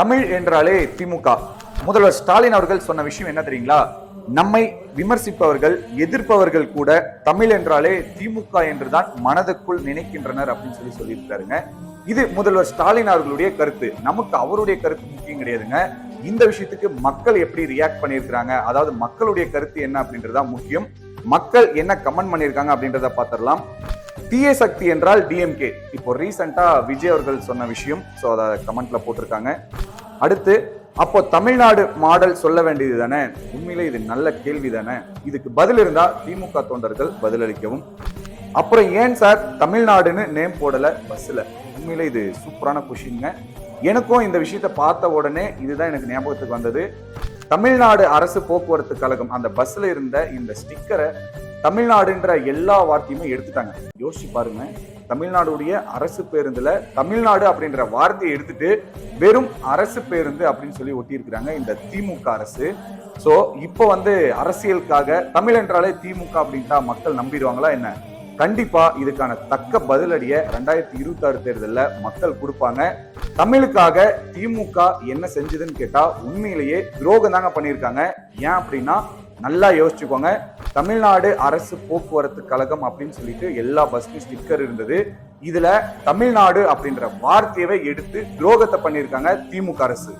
தமிழ் என்றாலே திமுக. முதல்வர் ஸ்டாலின் அவர்கள் சொன்ன விஷயம் என்ன தெரியுங்களா? நம்மை விமர்சிப்பவர்கள், எதிர்ப்பவர்கள் கூட தமிழ் என்றாலே திமுக என்றுதான் மனதுக்குள் நினைக்கின்றனர் அப்படின்னு சொல்லியிருக்காருங்க. இது முதல்வர் ஸ்டாலின் அவர்களுடைய கருத்து. நமக்கு அவருடைய கருத்து முக்கியம் கிடையாதுங்க. இந்த விஷயத்துக்கு மக்கள் எப்படி ரியாக்ட் பண்ணியிருக்கிறாங்க, அதாவது மக்களுடைய கருத்து என்ன அப்படின்றதா முக்கியம். மக்கள் என்ன கமெண்ட் பண்ணியிருக்காங்க அப்படின்றத பார்த்துடலாம். தீய சக்தி என்றால் டிஎம்கே. இப்போ ரீசெண்டா விஜய் அவர்கள் சொன்ன விஷயம், ஸோ அதை கமெண்ட்ல போட்டிருக்காங்க. அடுத்து, அப்போ தமிழ்நாடு மாடல் சொல்ல வேண்டியது தானே? உண்மையிலே இது நல்ல கேள்வி தானே. இதுக்கு பதில் இருந்தா திமுக தொண்டர்கள் பதிலளிக்கவும். அப்புறம் ஏன் சார் தமிழ்நாடுன்னு நேம் போடல பஸ்ல? உண்மையிலே இது சூப்பரான கொஷின்ங்க. எனக்கும் இந்த விஷயத்த பார்த்த உடனே இதுதான் எனக்கு ஞாபகத்துக்கு வந்தது. தமிழ்நாடு அரசு போக்குவரத்து கழகம் அந்த பஸ்ல இருந்த இந்த ஸ்டிக்கரை தமிழ்நாடுன்ற எல்லா வார்த்தையுமே எடுத்துட்டாங்க. யோசிச்சு பாருங்க, தமிழ்நாடுடைய அரசு பேருந்துல தமிழ்நாடு அப்படின்ற வார்த்தையை எடுத்துட்டு வெறும் அரசு பேருந்து அப்படின்னு சொல்லி ஒட்டி இருக்கிறாங்க இந்த திமுக அரசு. சோ இப்போ அரசியலுக்காக தமிழ் என்றாலே திமுக அப்படின்ட்டா மக்கள் நம்பிடுவாங்களா என்ன? கண்டிப்பா இதுக்கான தக்க பதிலடியை 2026 தேர்தலில் மக்கள் கொடுப்பாங்க. தமிழுக்காக திமுக என்ன செஞ்சதுன்னு கேட்டா உண்மையிலேயே துரோகம் தாங்க பண்ணியிருக்காங்க. ஏன் அப்படின்னா நல்லா யோசிச்சுக்கோங்க. தமிழ்நாடு அரசு போக்குவரத்து கழகம் அப்படின்னு சொல்லிட்டு எல்லா பஸ்லயும் ஸ்டிக்கர் இருந்தது. இதுல தமிழ்நாடு அப்படின்ற வார்த்தையவே எடுத்து துரோகத்தை பண்ணியிருக்காங்க திமுக அரசு.